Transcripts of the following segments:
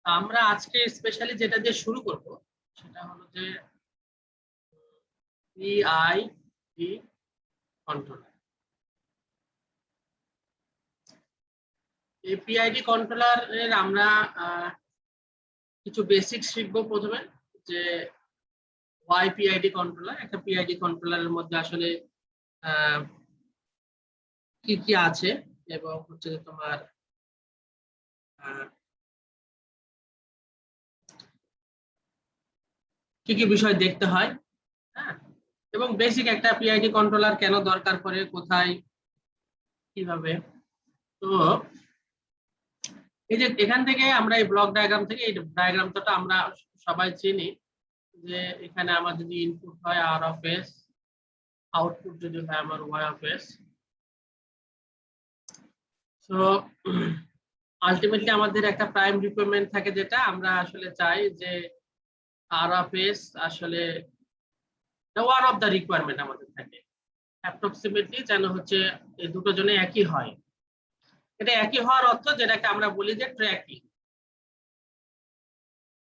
আমরা আজকে স্পেশালি যেটা দিয়ে শুরু করব সেটা হলো যে পিআইডি কন্ট্রোলার। এই পিআইডি কন্ট্রোলারের আমরা কিছু বেসিক শিখবো প্রথমে, যে ওয়াই পিআইডি কন্ট্রোলার। একটা পিআইডি কন্ট্রোলারের মধ্যে আসলে কি কি আছে এবং হচ্ছে যে তোমার কি কি বিষয় দেখতে হয়, হ্যাঁ, এবং বেসিক একটা পিআইডি কন্ট্রোলার কেন দরকার পড়ে, কোথায়, কিভাবে। তো এই যে এখান থেকে আমরা এই ব্লক ডায়াগ্রাম থেকে, এই ডায়াগ্রামটা আমরা সবাই চিনি, যে এখানে আমার যদি ইনপুট হয় আর অফ এস, আউটপুট যদি হয় আমার Y of S. So ultimately আমাদের একটা প্রাইম রিকোয়ারমেন্ট থাকে, যেটা আমরা আসলে চাই যে আর অফ এস আসলে ওয়ান অফ দ্য রিকোয়ারমেন্ট আমাদের থাকে অ্যাপ্রক্সিমেটলি যেন হচ্ছে এই দুটো জনে একই হয়। এটা একই হওয়ার অর্থ যেটাকে আমরা বলি যে ট্র্যাকিং।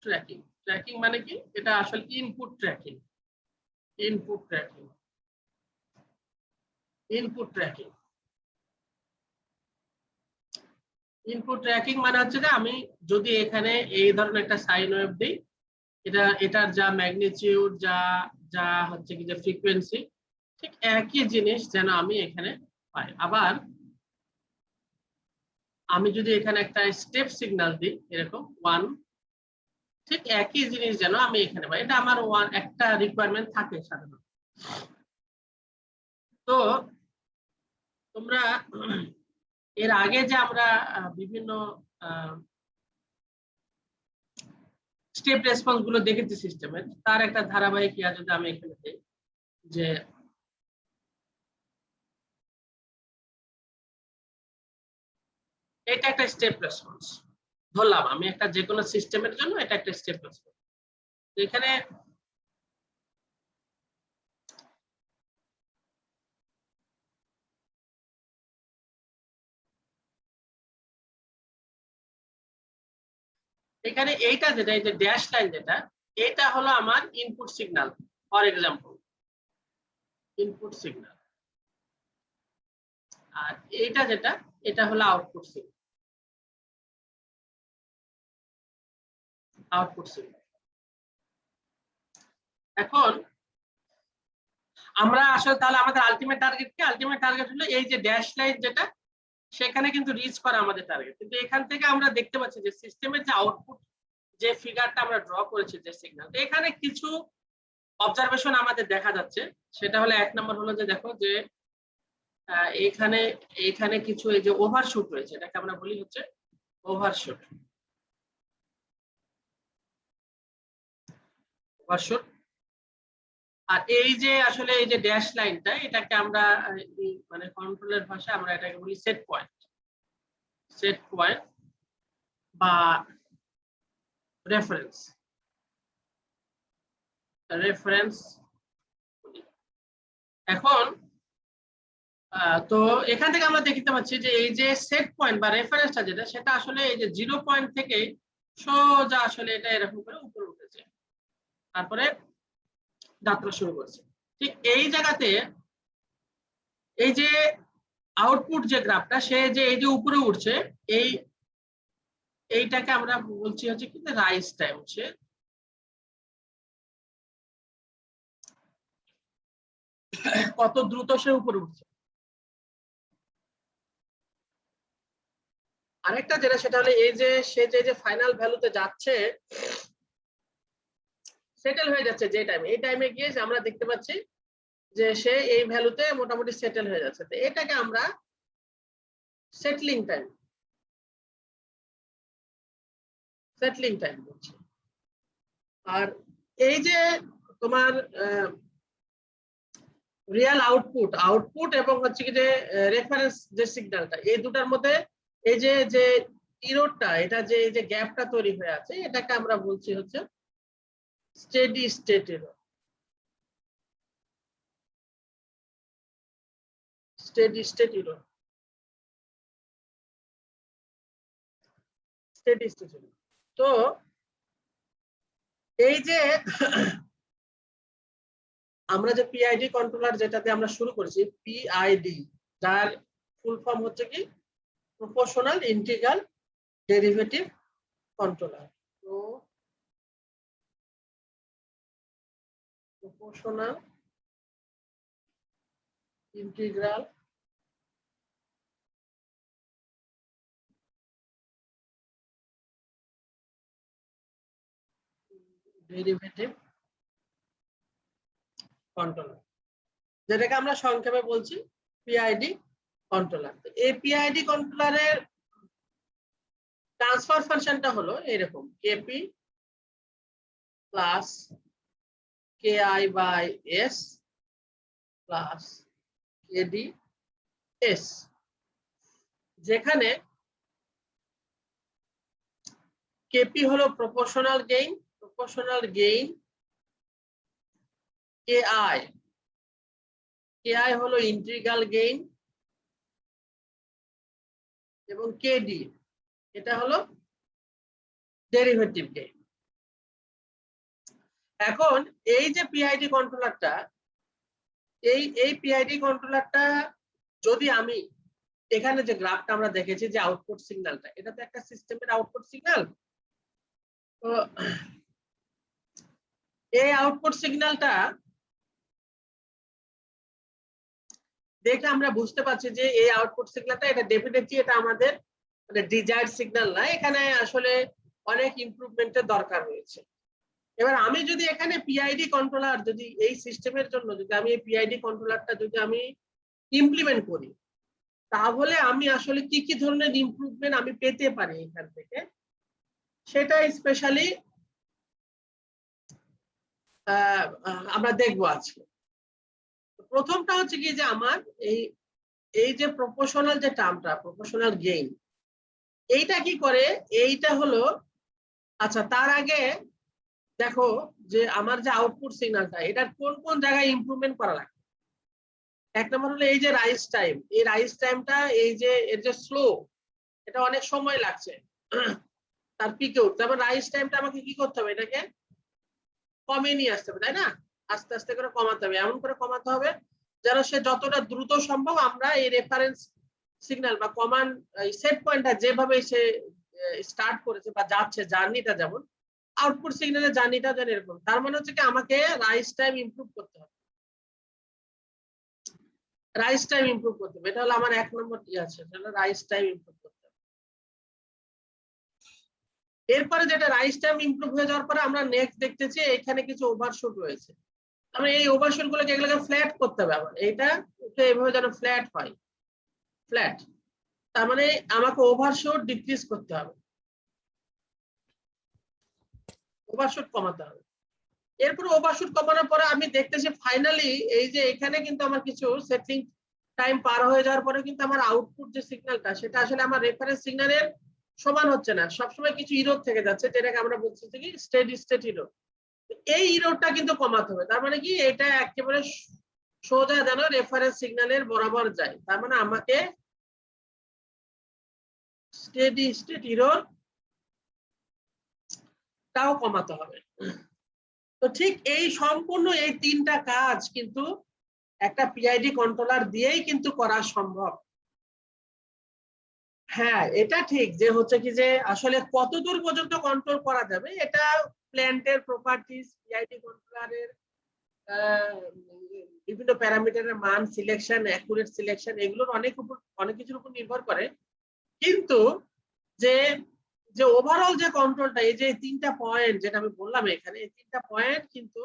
ট্র্যাকিং ট্র্যাকিং মানে কি? এটা আসলে input tracking. Input tracking input tracking input tracking মানে হচ্ছে যে আমি যদি এখানে এই ধরনের একটা সাইন ওয়েভ দিই, এটার যা ম্যাগনিটিউড, যা যা হচ্ছে কি যে ফ্রিকোয়েন্সি, ঠিক একই জিনিস যেন আমি এখানে পাই। আবার আমি যদি এখানে একটা স্টেপ সিগন্যাল দিই এরকম 1, ঠিক একই জিনিস যেন আমি এখানে পাই। এটা আমার একটা রিকোয়ারমেন্ট থাকে সাধারণত। তো তোমরা এর আগে যে আমরা বিভিন্ন স্টেপ রেসপন্স গুলো দেখেছি সিস্টেমের, তার একটা ধারাবাহিক ইয়া যদি আমি এখানে দিই, যে এটা একটা স্টেপ রেসপন্স ধরলাম আমি, একটা যে কোনো সিস্টেমের জন্য এটা একটা স্টেপ রেসপন্স। এখানে এখানে এইটা যেটা, এই যে ড্যাশ লাইন যেটা, এটা হলো আমার input signal. For example input signal, আর এইটা যেটা, এটা হলো আউটপুট সিগন্যাল। Output signal. এখন আমরা আসলে তাহলে আমাদের আলটিমেট টার্গেট কি? আলটিমেট টার্গেট হলো এই যে ড্যাশ লাইন যেটা, সেখানে কিন্তু রিচ করা আমাদের টার্গেট। কিন্তু এখান থেকে আমরা দেখতে পাচ্ছি যে সিস্টেমের যে আউটপুট, যে ফিগারটা আমরা ড্র করেছি, যে সিগন্যাল, এখানে কিছু অবজারভেশন আমাদের দেখা যাচ্ছে। সেটা হলো, এক নম্বর হলো যে দেখো যে এইখানে এইখানে কিছু এই যে ওভারশুট রয়েছে, এটাকে আমরা বলি হচ্ছে ওভারশুট। ওভারশুট। আর এই যে আসলে এই যে ড্যাশ লাইনটা, এটাকে আমরা মানে কন্ট্রোলের ভাষায় আমরা এটাকে বলি সেট পয়েন্ট। সেট পয়েন্ট বা রেফারেন্স। রেফারেন্স। এখন তো এখান থেকে আমরা দেখতে পাচ্ছি যে এই যে সেট পয়েন্ট বা রেফারেন্সটা যেটা, সেটা আসলে এই যে 0 পয়েন্ট থেকে সোজা আসলে এটা এরকম করে উপরে উঠেছে, তারপরে যাত্রা শুরু করছে। ঠিক এই জায়গাতে এই যে আউটপুট যে গ্রাফটা, সে যে এই যে উপরে উঠছে, এইটাকে আমরা বলছি হচ্ছে কি রাইজ টাইম। হচ্ছে কত দ্রুত সে উপরে উঠছে। আরেকটা যেটা, সেটা হলো এই যে সে যে ফাইনাল ভ্যালুতে যাচ্ছে, সেটেল হয়ে যাচ্ছে যে টাইমে, এই টাইমে গিয়ে আমরা দেখতে পাচ্ছি যে সে এই ভ্যালুতে মোটামুটি সেটেল হয়ে যাচ্ছে। তো এটাকে আমরা সেটলিং টাইম, সেটলিং টাইম বলছি। আর এই যে তোমার রিয়েল আউটপুট, আউটপুট এবং হচ্ছে কি যে রেফারেন্স যে সিগন্যালটা, এই দুটার মধ্যে এই যে যে ইরোরটা, এটা যে এই যে গ্যাপটা তৈরি হয়ে আছে, এটাকে আমরা বলছি হচ্ছে steady state error. Steady state error. Steady state error. তো এই যে আমরা যে পিআইডি কন্ট্রোলার যেটাতে আমরা শুরু করেছি, পিআইডি, যার ফুল ফর্ম হচ্ছে কি প্রপোর্শনাল ইন্টিগ্রাল ডেরিভেটিভ কন্ট্রোলার। তো প্রপোর্শনাল ইন্টিগ্রাল ডেরিভেটিভ কন্ট্রোলার, যেটাকে আমরা সংক্ষেপে বলছি পিআইডি কন্ট্রোলার। এই পিআইডি কন্ট্রোলারের ট্রান্সফার ফাংশনটা হলো এরকম, KP plus KI by S plus KD S, যেখানে কেপি হলো প্রপোর্শনাল গেইন, কেআই হলো ইন্টিগ্রাল গেইন, এবং কেডি এটা হলো ডেরিভেটিভ গেইন। এখন এই যে পিআইডি কন্ট্রোলারটা, এই পিআইডি কন্ট্রোলারটা যদি আমি এখানে যে গ্রাফটা আমরা দেখেছি যে আউটপুট সিগন্যালটা, এটা তো একটা সিস্টেমের আউটপুট সিগন্যাল। তো এই আউটপুট সিগন্যালটা দেখে আমরা বুঝতে পারছি যে এই আউটপুট সিগন্যালটা এটা ডেফিনেটলি এটা আমাদের মানে ডিজায়ার্ড সিগন্যাল না, এখানে আসলে অনেক ইমপ্রুভমেন্টের দরকার রয়েছে। এবার আমি যদি এখানে পিআইডি কন্ট্রোলার যদি এই সিস্টেমের জন্য যদি আমি এই পিআইডি কন্ট্রোলারটা যদি আমি ইমপ্লিমেন্ট করি, তাহলে আমি আসলে কি কি ধরনের ইমপ্রুভমেন্ট আমি পেতে পারি এখান থেকে, সেটা স্পেশালি আমরা দেখবো আজকে। প্রথমটা হচ্ছে কি যে আমার এই যে প্রপোর্শনাল যে টার্মটা, প্রপোর্শনাল গেইন, এইটা কি করে, এইটা হলো আচ্ছা তার আগে দেখো যে আমার যে আউটপুট সিগন্যালটা এটার কোন কোন জায়গায় ইমপ্রুভমেন্ট করা লাগে। এক নম্বর হলো এই যে রাইজ টাইম, এই রাইজ টাইমটা এই যে এর যে স্লো, এটা অনেক সময় লাগছে তার পিকে উঠতে। তারপর রাইজ টাইমটা আমাকে কি করতে হবে, এটাকে কমিয়ে নিয়ে আসতে হবে, তাই না? আস্তে আস্তে করে কমাতে হবে, এমন করে কমাতে হবে যেন সে যতটা দ্রুত সম্ভব আমরা এই রেফারেন্স সিগন্যাল বা কমান্ড সেট পয়েন্টটা যেভাবে সে স্টার্ট করেছে বা যাচ্ছে জার্নিটা, যেমন আউটপুট সিগন্যালের জার্নিটা যেন এরকম। তার মানে হচ্ছে কি আমাকে রাইজ টাইম ইমপ্রুভ করতে হবে, রাইজ টাইম ইমপ্রুভ করতে হবে। এটা হলো আমার এক নম্বর কি আছে, সেটা রাইজ টাইম ইমপ্রুভ করতে হবে। এরপরে যেটা রাইজ টাইম ইমপ্রুভ হয়ে যাওয়ার পরে আমরা নেক্সট দেখতেছি এখানে কিছু ওভারশুট রয়েছে। আমরা এই ওভারশুট গুলোকে এগুলোকে ফ্ল্যাট করতে হবে, আবার এটা এইভাবে যেন ফ্ল্যাট হয়, ফ্ল্যাট। তার মানে আমাকে ওভারশুট ডিক্রিজ করতে হবে, ওভারশুট কমাতে হবে। এরপর ওভারশুট কমানোর পরে আমি দেখতেছি ফাইনালি এই যে এখানে কিন্তু আমার কিছু সেটিং টাইম পার হয়ে যাওয়ার পরে কিন্তু আমার আউটপুট যে সিগন্যালটা সেটা আসলে আমার রেফারেন্স সিগন্যালের সমান হচ্ছে না, সবসময় কিছু ইরর থেকে যাচ্ছে, যেটাকে আমরা বলছি কি স্টেডি স্টেট ইরর। এই ইররটা কিন্তু কমাতে হবে। তার মানে কি এটা একেবারে সোজা যেন রেফারেন্স সিগন্যালের বরাবর যায়, তার মানে আমাকে স্টেডি স্টেট ইরর টাও কমাতে হবে। তো ঠিক এই সম্পূর্ণ এই তিনটা কাজ কিন্তু একটা পিআইডি কন্ট্রোলার দিয়েই কিন্তু করা সম্ভব। হ্যাঁ, এটা ঠিক যে হচ্ছে কি যে আসলে কতদূর পর্যন্ত কন্ট্রোল করা যাবে, এটা প্ল্যান্টের প্রপার্টিজ, পিআইডি কন্ট্রোলারের বিভিন্ন প্যারামিটারের মান, সিলেকশন, অ্যাকুরেট সিলেকশন, এগুলোর অনেক কিছুর উপর নির্ভর করে। কিন্তু যে যে ওভারঅল যে কন্ট্রোলটা, এই যে তিনটা পয়েন্ট যেটা আমি বললাম এখানে, এই তিনটা পয়েন্ট কিন্তু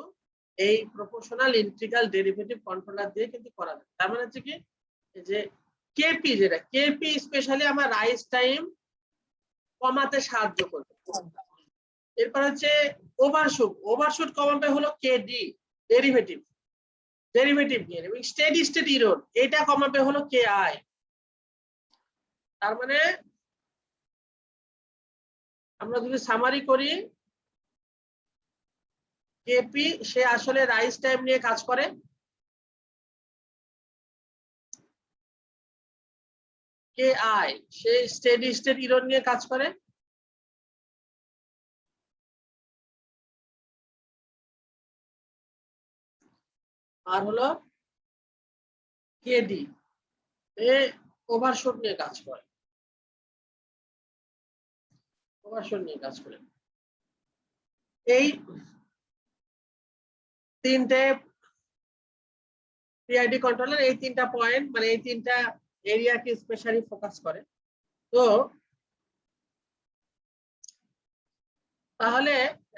এই প্রপোর্শনাল ইন্টিগ্রাল ডেরিভেটিভ কন্ট্রোলার দিয়ে কিন্তু করা যায়। তার মানে হচ্ছে কি যে কেপি, যেটা কেপি স্পেশালি আমার রাইজ টাইম কমাতে সাহায্য করবে। এরপর হচ্ছে ওভারশুট কমাবে হলো কেডি, ডেরিভেটিভ গেইন, এবং স্টেডি স্টেট ইরর এটা কমাবে হলো কেআই। তার মানে আমরা যদি সামারি করি, কেপি সে আসলে রাইজ টাইম নিয়ে কাজ করে, কেআই সে স্টেডি স্টেট ইরর নিয়ে কাজ করে, আর হলো কেডি, এ ওভারশুট নিয়ে কাজ করে, ওভারশুট নিয়ে কাজ করে। এই তিনটে পিআইডি কন্ট্রোলার এই তিনটা পয়েন্ট মানে এই তিনটা এরিয়াকে স্পেশালি ফোকাস করে। তো তাহলে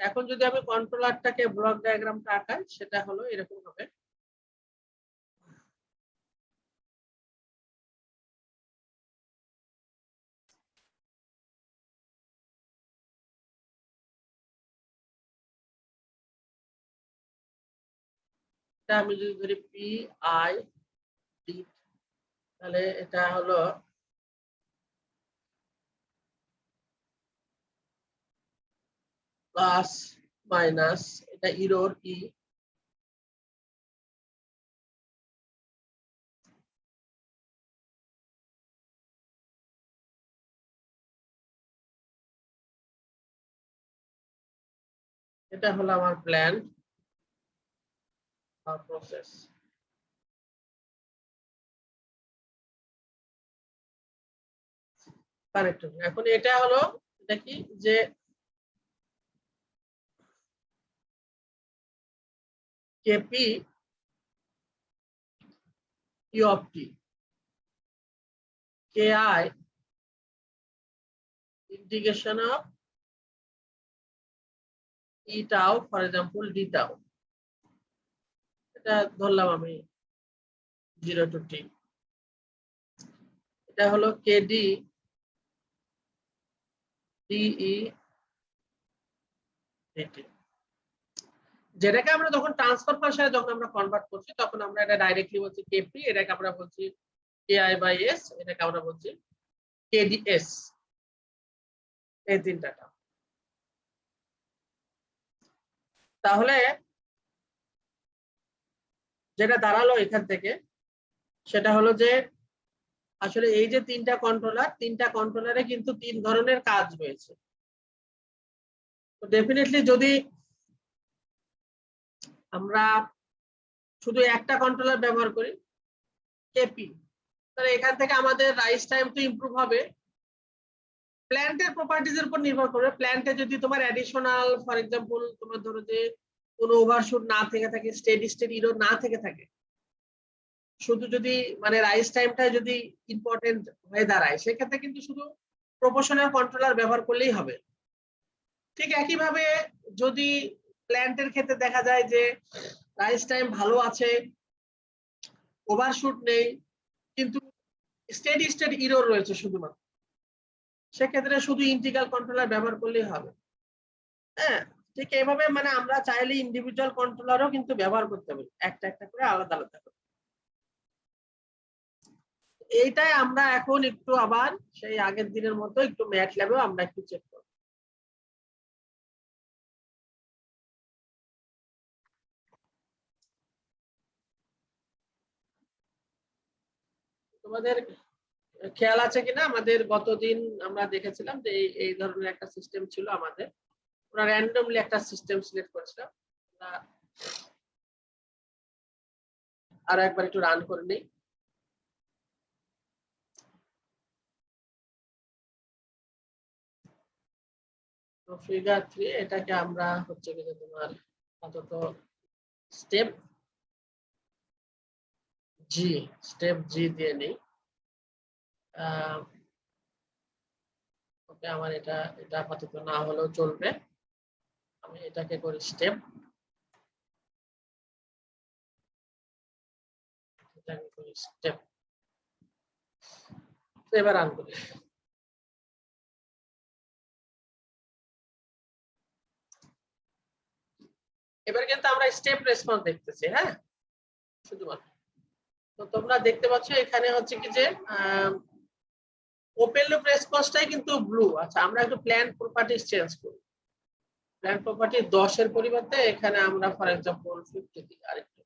এখন যদি আমি কন্ট্রোলারটাকে ব্লক ডায়াগ্রামটা আঁকাই সেটা হলো এরকম হবে। আমি যদি ধরি পি আই ডি, তাহলে এটা হলো প্লাস মাইনাস, এটা ইরোর ই, এটা হলো আমার প্ল্যান বা প্রসেস কারেক্ট। এখন এটা হলো এটা কি যে KP e of t, K I integration of e টাও ফর এক্সাম্পল ডি টাও, এটা ধরলাম আমি 0 to t। এটা হলো কেডি ডিই ডিটি, যেটাকে আমরা যখন ট্রান্সফার ফাংশনে যখন আমরা কনভার্ট করছি তখন আমরা এটা ডাইরেক্টলি বলছি কেপি, এটাকে আমরা বলছি কেআই বাই এস, এটাকে আমরা বলছি কেডিএস, এই তিনটা। তাহলে যেটা দাঁড়ালো এখান থেকে সেটা হলো যে আসলে এই যে তিনটা কন্ট্রোলারে কিন্তু তিন ধরনের কাজ রয়েছে। তো ডেফিনেটলি যদি আমরা শুধু একটা কন্ট্রোলার ব্যবহার করি কেপি, তাহলে এখান থেকে আমাদের রাইস টাইম তো ইমপ্রুভ হবে। প্ল্যান্টের প্রপার্টিজের উপর নির্ভর করবে। প্ল্যান্টে যদি তোমার অ্যাডিশনাল ফর এক্সাম্পল তোমার ধরো যে কোনো ওভারশুট না থেকে থাকে, স্টেডি স্টেট ইরর না থেকে থাকে, শুধু যদি মানে রাইস টাইমটা যদি ইম্পর্টেন্ট হয়ে দাঁড়ায় সেক্ষেত্রে কিন্তু শুধু প্রপোর্শনাল কন্ট্রোলার ব্যবহার করলেই হবে। ঠিক একইভাবে যদি প্ল্যান্টের ক্ষেত্রে দেখা যায় যে রাইস টাইম ভালো আছে, ওভারশুট নেই, কিন্তু স্টেডি স্টেট ইরর রয়েছে শুধুমাত্র, সেক্ষেত্রে শুধু ইন্টিগ্রাল কন্ট্রোলার ব্যবহার করলেই হবে। হ্যাঁ, ঠিক এইভাবে মানে আমরা চাইলে ইন্ডিভিজুয়াল কন্ট্রোলারও কিন্তু ব্যবহার করতে পারি, একটা একটা করে আলাদা আলাদা করে। এইটাই আমরা এখন একটু আবার সেই আগের দিনের মতো একটু ম্যাট ল্যাবেও আমরা একটু চেক করব। তোমাদের খেয়াল আছে কিনা আমাদের গতদিন আমরা দেখেছিলাম যে এই ধরনের একটা সিস্টেম ছিল আমাদের, ওরা র্যান্ডমলি একটা সিস্টেম সিলেক্ট করেছিল। আর একবার একটু রান করে নিই। তো ফিগার 3 এটাকে আমরা হচ্ছে কি যে তোমার আপাতত স্টেপ জি, স্টেপ জি দিয়ে নেই। ওকে, আমার এটা এটা আপাতত না হলেও চলবে, আমি এটাকে করি স্টেপ, এটাকে করি স্টেপ। এবার রান করি। এবার কিন্তু আমরা স্টেপ রেসপন্স দেখতেছি। হ্যাঁ, শুধুমাত্র তো তোমরা দেখতে পাচ্ছ এখানে হচ্ছে কি যে ওপেন লুপ রেসপন্সটাই কিন্তু ব্লু। আচ্ছা, আমরা একটু প্ল্যান প্রপার্টিজ চেঞ্জ করি। প্ল্যান প্রপার্টি 10 এর পরিবর্তে এখানে আমরা ফর এক্সাম্পল 50 দিই আরেকটু।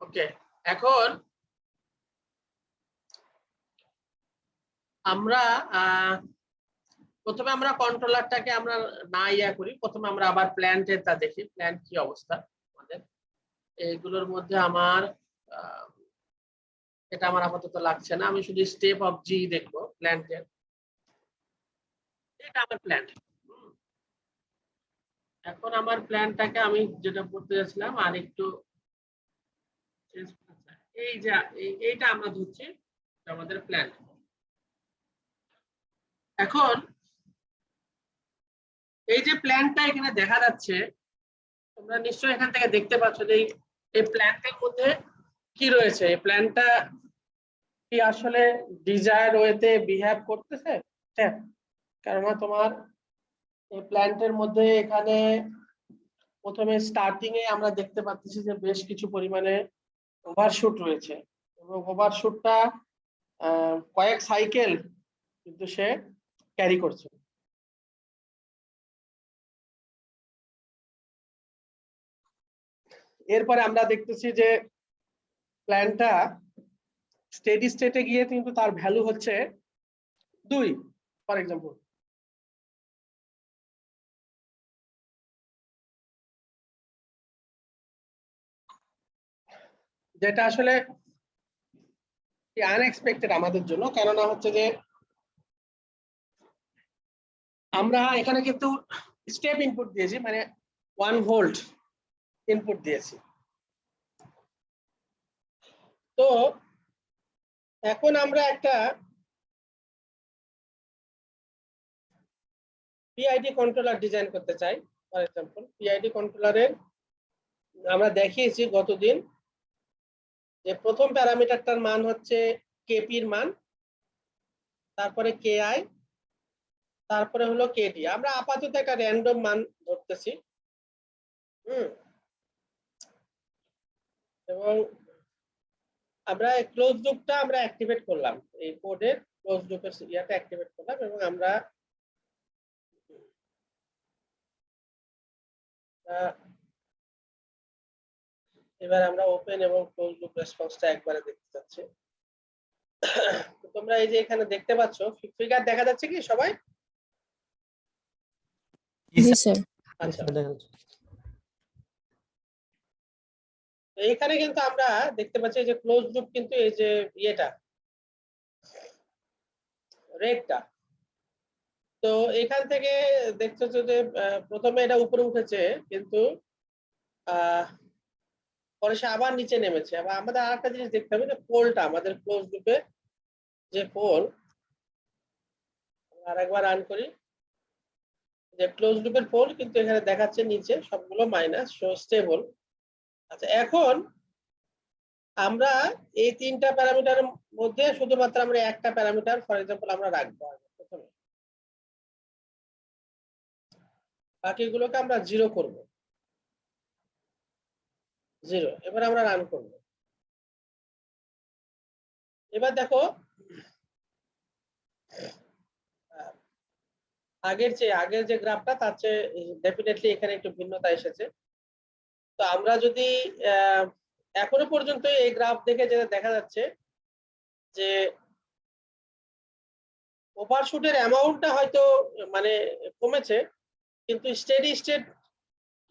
ওকে, এখন আমরা প্রথমে আমরা কন্ট্রোলারটাকে আমরা না ইয়া করি, প্রথমে আমরা আবার প্ল্যান্টেরটা দেখি, প্ল্যান্ট কি অবস্থা আমাদের। এইগুলোর মধ্যে আমার এটা আমার আপাতত লাগছে না, আমি শুধু স্টেপ অফ জি দেখবো প্ল্যান্টের। এটা আমার প্ল্যান্ট। এখন আমার প্ল্যানটাকে আমি যেটা করতে যাচ্ছিলাম আর একটু এই যে এইটা আমরা ধরছি আমাদের প্ল্যান। এখন এই যে প্ল্যানটা এখানে দেখা যাচ্ছে, তোমরা নিশ্চয়ই এখান থেকে দেখতে পাচ্ছ যে এই প্ল্যানটার মধ্যে কি রয়েছে, এই প্ল্যানটা কি আসলে ডিজায়ার ওয়েতে বিহেভ করতেছে। হ্যাঁ, কেননা তোমার এই প্ল্যান্টের মধ্যে এখানে প্রথমে স্টার্টিং এ আমরা দেখতে পাচ্ছি যে বেশ কিছু পরিমাণে ওভারশুট রয়েছে, এবং ওভারশুটটা কয়েক সাইকেল কিন্তু সে ক্যারি করছে। এরপরে আমরা দেখতেছি যে প্ল্যানটা স্টেডি স্টেটে গিয়ে কিন্তু তার ভ্যালু হচ্ছে 2 ফর এক্সাম্পল। যেটা আসলে আনএক্সপেক্টেড আমাদের জন্য, কেননা হচ্ছে যে আমরা এখানে কিন্তু স্টেপ ইনপুট দিয়েছি, মানে 1 ভোল্ট ইনপুট দিয়েছি। তো এখন আমরা একটা পিআইডি কন্ট্রোলার ডিজাইন করতে চাই। ফর এক্সাম্পল পিআইডি কন্ট্রোলারের আমরা দেখিয়েছি গতদিন যে প্রথম প্যারামিটারটার মান হচ্ছে কেপির মান, তারপরে কেআই, তারপরে হলো কেডি। আমরা আপাতত একটা র্যান্ডম মান ধরতেছি। এবং আমরা ক্লোজ লুপটা আমরা অ্যাক্টিভেট করলাম, এই কোডের ক্লোজ লুপের ইয়াটা অ্যাক্টিভেট করলাম, এবং আমরা এবার আমরা ওপেন এবং ক্লোজ লুপ রেসপন্সটা একবারে দেখতে চাচ্ছি। তোমরা এই যে এখানে দেখতে পাচ্ছ ফিগার দেখা যাচ্ছে কি সবাই? জি স্যার। আচ্ছা, এইখানে কিন্তু আমরা দেখতে পাচ্ছি যে ক্লোজ লুপ কিন্তু এই যে ইয়েটা রেডটা। তো এখান থেকে দেখছো যে প্রথমে এটা উপরে উঠেছে, কিন্তু পরে সে আবার নিচে নেমেছে। আবার আমাদের আরেকটা জিনিস দেখতে হবে যে পোলটা, আমাদের ক্লোজ লুপে যে পোল, আরেকবার রান করি, যে ক্লোজ লুপের পোল কিন্তু এখানে দেখাচ্ছে নিচে সবগুলো মাইনাস, সো স্টেবল। আচ্ছা, এখন আমরা এই তিনটা প্যারামিটারের মধ্যে শুধুমাত্র আমরা একটা প্যারামিটার ফর এক্সাম্পল আমরা রাখবো প্রথমে, বাকিগুলোকে আমরা 0 করব। 0, এবার আমরা রান করব। এবার দেখো আগের যে গ্রাফটা তার চেয়ে ডেফিনেটলি এখানে একটু ভিন্নতা এসেছে। তো আমরা যদি এখনো পর্যন্ত এই গ্রাফ দেখে যেটা দেখা যাচ্ছে যে ওভারশুটের অ্যামাউন্টটা হয়তো মানে কমেছে, কিন্তু স্টেডি স্টেট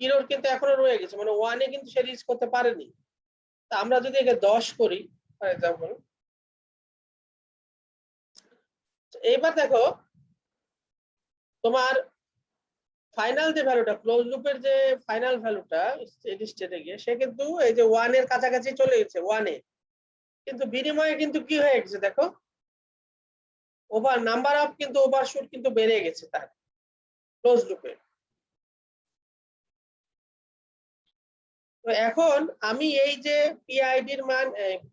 এরর কিন্তু এখনো রয়ে গেছে, মানে 1 এ কিন্তু সে রিচ করতে পারেনি। তা আমরা যদি একে 10 করি ফর এক্সাম্পল, এইবার দেখো তোমার ফাইনাল যে ভ্যালুটা, ক্লোজ লুপের যে ফাইনাল ভ্যালুটা স্টেডি স্টেটে গিয়ে সে কিন্তু এই যে 1 এর কাছাকাছি চলে গেছে 1 এ, কিন্তু বিনিময়ে কিন্তু কি হয়ে গেছে দেখো, নাম্বার অফ কিন্তু ওভারশুট কিন্তু বেড়ে গেছে তার ক্লোজ লুপে। তো এখন আমি এই যে পিআইডির মান,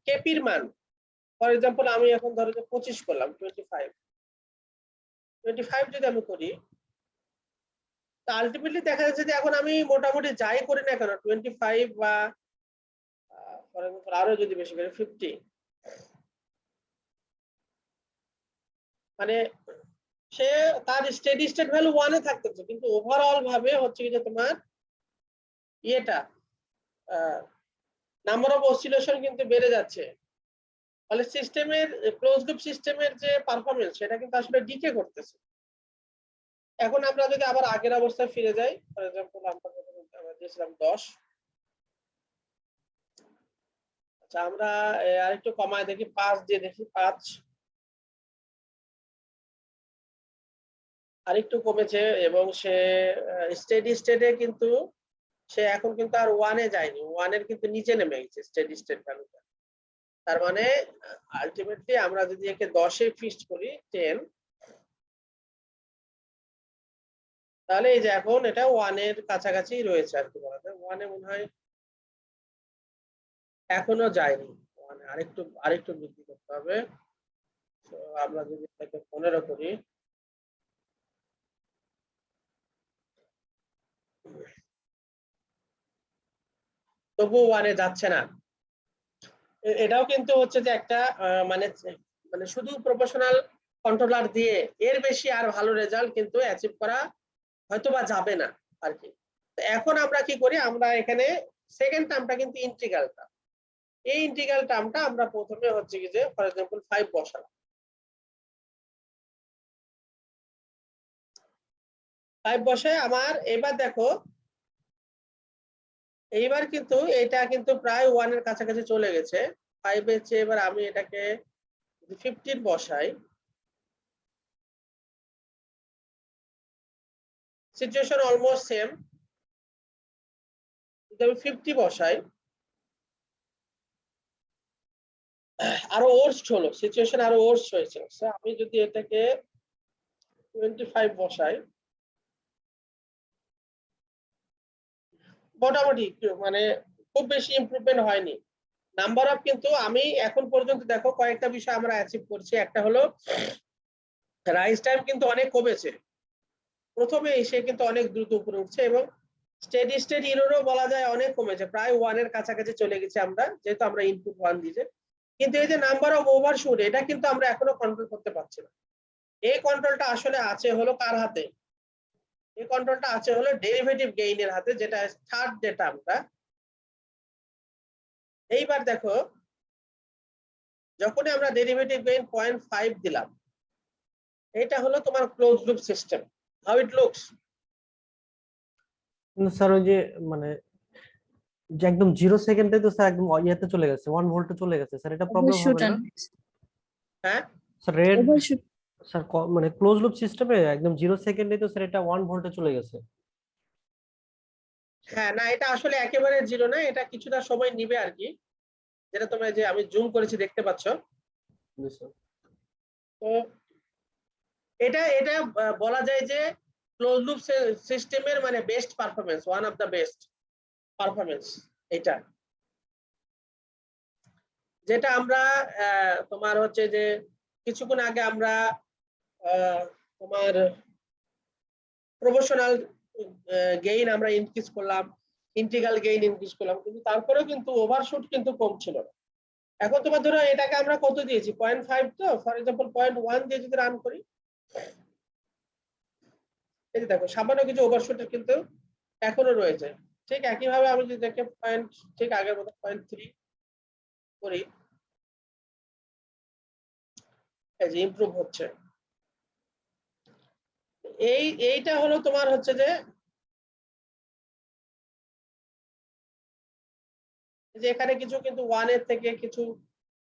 কেপির মান ফর এক্সাম্পল আমি এখন ধরো যে 25 করলাম, 25 যদি আমি করি, তা আলটিমেটলি দেখা যাচ্ছে যে এখন আমি মোটামুটি যাই করি না কেন 25 বা ফর এক্সাম্পল আরো যদি বেশি করে 50, মানে সে তার স্টেডি স্টেট ভ্যালু 1 এ থাকতেছে, কিন্তু ওভারঅল ভাবে হচ্ছে কি যে তোমার ইয়েটা নাম্বার অফ অসিলেশন কিন্তু বেড়ে যাচ্ছে, ফলে সিস্টেমের ক্লোজ লুপ সিস্টেমের যে পারফরমেন্স সেটা কিন্তু আসলে ডিকে করতেছে। এখন আমরা যদি আবার আগের অবস্থায় ফিরে যাই, ফর এক্সাম্পল আমরা দিয়েছিলাম 10। আচ্ছা আমরা আরেকটু কমায় দেখি, 5 দিয়ে দেখি, 5 আরেকটু কমেছে, এবং সে স্টেডি স্টেটে কিন্তু সে এখন কিন্তু আর 1 এ যায়নি, 1 এর কিন্তু নিচে নেমে গেছে স্টেডি স্টেট ভ্যালুটা। তার মানে আলটিমেটলি আমরা যদি একে 10 এ ফিক্সড করি 10, তাহলে এই যে এখন এটা 1 এর কাছাকাছি রয়েছে আর কি বলা যায়। 1 এ মনে হয় এখনো যায়নি, 1 এ আরেকটু বৃদ্ধি করতে হবে। তো আমরা যদি এটাকে 15 করি, তবু 1 এ যাচ্ছে না। এটাও কিন্তু হচ্ছে যে একটা মানে মানে শুধু প্রপোর্শনাল কন্ট্রোলার দিয়ে এর বেশি আর ভালো রেজাল্ট কিন্তু অ্যাচিভ করা হয়তো বা যাবে না আর কি। এখন আমরা কি করি, আমরা এখানে সেকেন্ড টার্মটা কিন্তু ইন্টিগ্রাল টার্ম, এই ইন্টিগ্রাল টার্মটা আমরা প্রথমে হচ্ছে কি যে ফর এক্সাম্পল 5 বসালাম, 5 বসায় আমার এবার দেখো, এইবার কিন্তু এটা কিন্তু প্রায় 1 এর কাছাকাছি চলে গেছে 5 এর চেয়ে। এবার আমি এটাকে 15 বসাই, সিচুয়েশন অলমোস্ট সেম। যদি আমি 50 বসাই, আরো ওর্স্ট হলো, সিচুয়েশন আরো ওর্স্ট হয়েছে। আমি যদি এটাকে 25 বসাই, মোটামুটি মানে খুব বেশি ইমপ্রুভমেন্ট হয়নি। নাম্বার অফ কিন্তু আমি এখন পর্যন্ত দেখো কয়েকটা বিষয় আমরা অ্যাচিভ করছি। একটা হলো রাইজ টাইম কিন্তু অনেক কমেছে, প্রথমে এসে কিন্তু অনেক দ্রুত উপরে উঠছে, এবং স্টেডি স্টেট এররও বলা যায় অনেক কমেছে, প্রায় 1 এর কাছাকাছি চলে গেছে আমরা, যেহেতু আমরা ইনপুট 1 দিয়েছে। কিন্তু এই যে নাম্বার অফ ওভারশুট, এটা কিন্তু আমরা এখনো কন্ট্রোল করতে পারছি না। এই কন্ট্রোলটা আসলে আছে হলো কার হাতে? এই কন্ট্রোলটা আছে হলো ডেরিভেটিভ গেইনের হাতে, যেটা থার্ড যে টার্মটা। এইবার দেখো, যখনই আমরা ডেরিভেটিভ গেইন 0.5 দিলাম, এটা হলো তোমার close loop system. How it looks? Sir ওই যে মানে যে একদম 0 সেকেন্ডে তো স্যার একদম ইয়েতে চলে গেছে, 1 ভোল্টে চলে গেছে স্যার, এটা প্রবলেম হবে না হ্যাঁ স্যার? রেড স্যার মানে ক্লোজ লুপ সিস্টেমে একদম 0 সেকেন্ডে তো স্যার এটা 1 ভোল্টে চলে গেছে। হ্যাঁ, না এটা আসলে একেবারে জিরো না, এটা কিছুটা সময় নিবে আর কি, যেটা তোমরা যে আমি জুম করেছি দেখতে পাচ্ছ। তো এটা এটা বলা যায় যে ক্লোজ লুপ সিস্টেমের মানে best performance, one of the best performance এটা, যেটা আমরা তোমার হচ্ছে যে কিছুক্ষণ আগে আমরা তোমার প্রপোর্শনাল গেইন আমরা ইনক্রিজ করলাম, ইন্টিগ্রাল গেইন ইনক্রিজ করলাম, কিন্তু তারপরেও কিন্তু ওভারশুট কিন্তু কম ছিল না। এখন তোমার ধরো এটাকে আমরা কত দিয়েছি, 0.5, তো ফর এক্সাম্পল 0.1 দিয়ে যদি রান করি, এই যে দেখো সামান্য কিছু ওভারশুট কিন্তু এখনো রয়েছে। ঠিক একইভাবে আমি যদি দেখে পয়েন্ট ঠিক আগের মতো 0.3 করি, এই যে ইমপ্রুভ হচ্ছে। এইটা হলো তোমার হচ্ছে যে এখানে কিছু কিন্তু 1 এর থেকে কিছু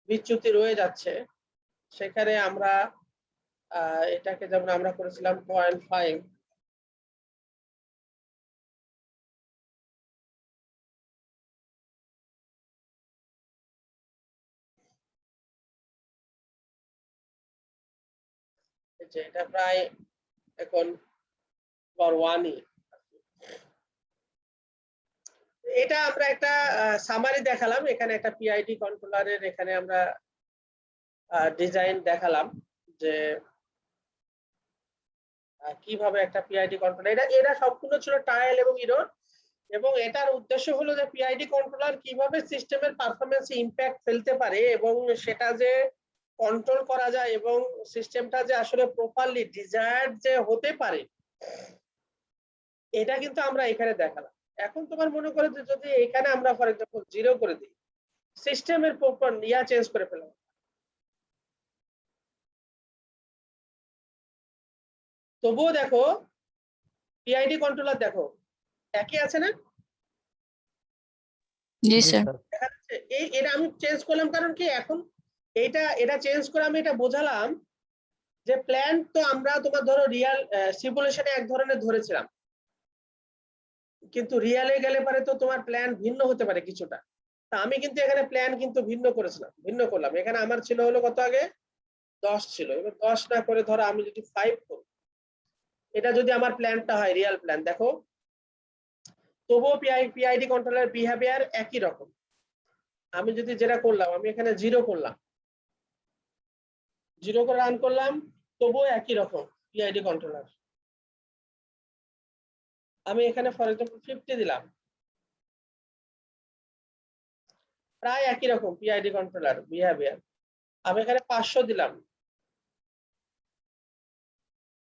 বিচ্যুতি রয়ে যাচ্ছে, সেখানে আমরা এটাকে যেমন আমরা করেছিলাম 0.5, এটা প্রায় এখন 1ই। এটা আমরা একটা সামারি দেখালাম, এখানে একটা পিআইডি কন্ট্রোলারের এখানে আমরা ডিজাইন দেখালাম যে কিভাবে একটা পিআইডি কন্ট্রোলার, এটা সম্পূর্ণ ছিল ট্রায়াল এবং এরর, এবং এটার উদ্দেশ্য হলো যে পিআইডি কন্ট্রোলার কিভাবে সিস্টেমের পারফরম্যান্সে ইমপ্যাক্ট ফেলতে পারে, এবং সেটা যে কন্ট্রোল করা যায়, এবং সিস্টেমটা যে আসলে প্রপারলি ডিজায়ার্ড যে হতে পারে, এটা কিন্তু আমরা এখানে দেখালাম। এখন তোমার মনে করো যে যদি এখানে আমরা ফর এক্সাম্পল 0 করে দিই, সিস্টেমের ইয়া চেঞ্জ করে ফেললাম। তবুও দেখো পিআইডি কন্ট্রোলার দেখো একই আছে না? জি জি স্যার। স্যার। দেখা যাচ্ছে এটা আমি চেঞ্জ করলাম কারণ কি এখন এটা চেঞ্জ করে আমি এটা বোঝালাম যে প্ল্যান তো আমরা তোমার ধরো রিয়াল সিমুলেশনে এক ধরনের ধরেছিলাম, কিন্তু রিয়ালে গেলে পারে তো তোমার প্ল্যান ভিন্ন হতে পারে কিছুটা। তা আমি কিন্তু এখানে প্ল্যান কিন্তু ভিন্ন করলাম। এখানে আমার ছিল হলো কত আগে 10 ছিল, এবার 10 না করে ধরো আমি যদি 5 করি, এটা যদি আমার প্ল্যানটা হয় রিয়াল প্ল্যান, দেখো তবুও পিআইডি কন্ট্রোলার বিহেভিয়ার একই রকম। আমি যদি যেটা করলাম আমি এখানে 0 করলাম, 0 করে রান করলাম, তবুও একই রকম পিআইডি কন্ট্রোলার। আমি এখানে ফর এক্সাম্পল 50 দিলাম, প্রায় একই রকম পিআইডি কন্ট্রোলার বিহেভিয়ার। আমি এখানে 500 দিলাম,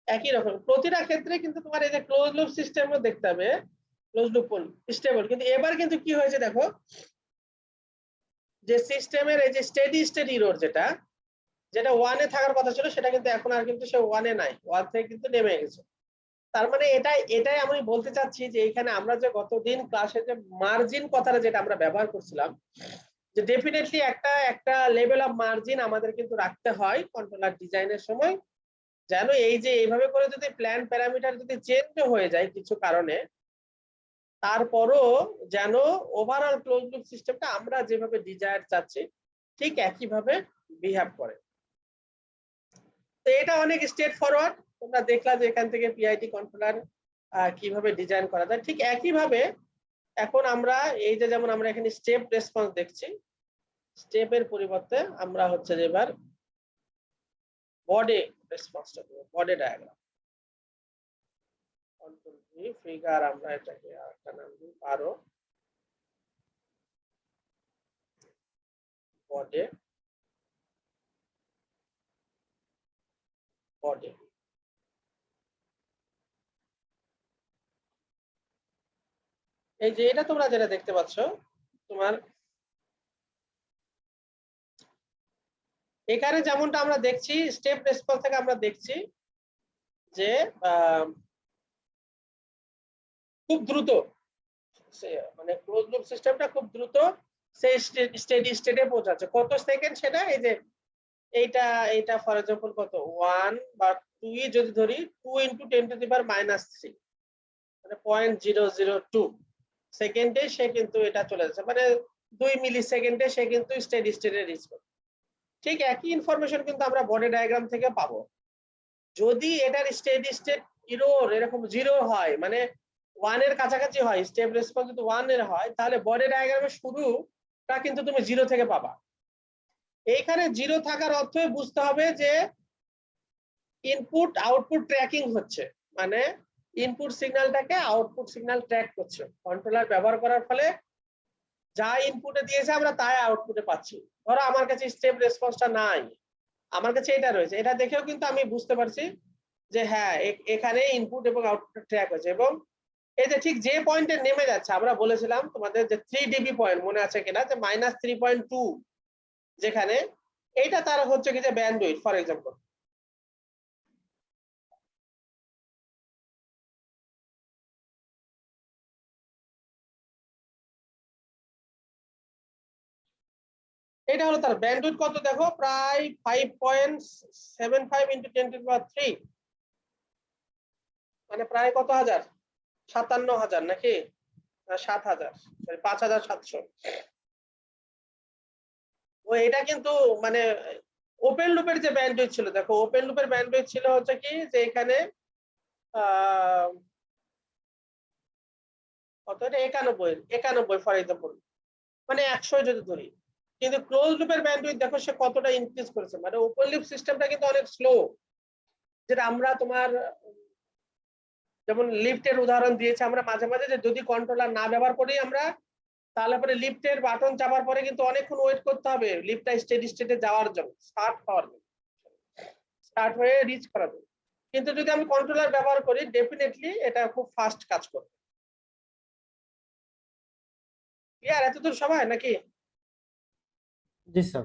একই রকম। প্রতিটা ক্ষেত্রে কিন্তু তোমার এই যে ক্লোজ লুপ সিস্টেমও দেখতে হবে, ক্লোজ লুপ স্টেবল। কিন্তু এবার কিন্তু কি হয়েছে দেখো, যে সিস্টেমের এই যে স্টেডি স্টেট এরর যেটা 1 এ থাকার কথা ছিল, সেটা কিন্তু এখন আর কিন্তু সে 1 এ নাই, 1 থেকে কিন্তু নেমে গেছে। তার মানে এটাই আমি বলতে চাচ্ছি যে এখানে আমরা যে গতদিন ক্লাসে যে মার্জিন কথাটা যেটা আমরা ব্যবহার করছিলাম, যে ডেফিনেটলি একটা লেভেল অফ মার্জিন আমাদের কিন্তু রাখতে হয় কন্ট্রোলার ডিজাইনের সময়, যেন এই যে এইভাবে করে যদি প্ল্যান প্যারামিটার যদি চেঞ্জ হয়ে যায় কিছু কারণে, তারপরও যেন ওভারঅল ক্লোজ লুপ সিস্টেমটা আমরা যেভাবে ডিজায়ার চাচ্ছি ঠিক একইভাবে বিহেভ করে। তো এটা অনেক স্ট্রেট ফরওয়ার্ড। তোমরা দেখলা যে এখান থেকে পিআইডি কন্ট্রোলার কিভাবে ডিজাইন করা যায়। ঠিক একইভাবে এখন আমরা এই যে যেমন আমরা এখানে স্টেপ রেসপন্স দেখছি, স্টেপের পরিবর্তে আমরা হচ্ছে যে এবার বডি রেসপন্সটা দেব, body diagram. Control V figure, আমরা এটাকে আরেকটা নাম দিই পারো বডি বডি। এই যে এটা তোমরা যেটা দেখতে পাচ্ছ, তোমার এখানে যেমনটা আমরা দেখছি স্টেপ রেসপন্স থেকে আমরা দেখছি যে খুব দ্রুত মানে ক্লোজ লুপ সিস্টেমটা খুব দ্রুত সেই স্টেডি স্টেটে পৌঁছাচ্ছে। কত সেকেন্ড সেটা, এই যে এইটা ফর এক্সাম্পল কত 1 বা 2 যদি ধরি, 2 × 10⁻³ মানে 0.002 সেকেন্ডে সে কিন্তু এটা চলে যাচ্ছে, মানে 2 মিলি সেকেন্ডে সে কিন্তু স্টেডি স্টেটে রিচ করে। ঠিক একই ইনফরমেশন কিন্তু আমরা বডি ডায়াগ্রাম থেকে পাবো। যদি এটার স্টেডি স্টেট এরর এরকম 0 হয়, মানে 1 এর কাছাকাছি হয়, স্টেপ রেসপন্স যদি 1 এর হয়, তাহলে বডি ডায়াগ্রামের শুরুটা কিন্তু তুমি 0 থেকে পাবা। এইখানে 0 থাকার অর্থই বুঝতে হবে যে ইনপুট আউটপুট ট্র্যাকিং হচ্ছে, মানে ইনপুট সিগন্যালটাকে আউটপুট সিগন্যাল ট্র্যাক করছে। কন্ট্রোলার ব্যবহার করার ফলে যা ইনপুটে দিয়েছে আমরা তাই আউটপুটে পাচ্ছি। ধরো আমার কাছে স্টেপ রেসপন্সটা নাই, আমার কাছে এটা রয়েছে, এটা দেখেও কিন্তু আমি বুঝতে পারছি যে হ্যাঁ এখানে ইনপুট এবং আউটপুট ট্র্যাক হচ্ছে। এবং এই যে ঠিক যে পয়েন্টে নেমে যাচ্ছে, আমরা বলেছিলাম তোমাদের যে 3 dB পয়েন্ট মনে আছে কিনা, যে -3.2, যেখানে এইটা তার হচ্ছে কি যে ব্যান্ডউইথ ফর এক্সাম্পল। এটা হলো তার ব্যান্ডউইথ কত দেখো, প্রায় 5.75 × 10⁻³ মানে প্রায় কত হাজার, 57,000 নাকি 7,000, 5,700। ও এটা কিন্তু মানে ওপেন লুপের যে ব্যান্ডউইথ ছিল, দেখো ওপেন লুপের ব্যান্ডউইথ ছিল হচ্ছে কি যে এখানে কত, এটা 91 ফর এক্সাম্পল, মানে 100 যদি ধরি। কিন্তু ক্লোজ লুপের ব্যান্ডউইথ দেখো সে কতটা ইনক্রিজ করেছে, মানে ওপেন লুপ সিস্টেমটা কিন্তু অনেক স্লো। যেটা আমরা তোমার যেমন লিফটের উদাহরণ দিয়েছি, আমরা মাঝে মাঝে যে যদি কন্ট্রোলার না ব্যবহার করি আমরা, তাহলে পরে লিফটের বাটন চাপার পরে কিন্তু অনেকক্ষণ ওয়েট করতে হবে লিফটটা স্টেডি স্টেটে যাওয়ার জন্য, স্টার্ট হয়ে রিচ করার জন্য। কিন্তু যদি আমি কন্ট্রোলার ব্যবহার করি, ডেফিনেটলি এটা খুব ফাস্ট কাজ করবে। ক্লিয়ার এতদূর সবাই নাকি? জি স্যার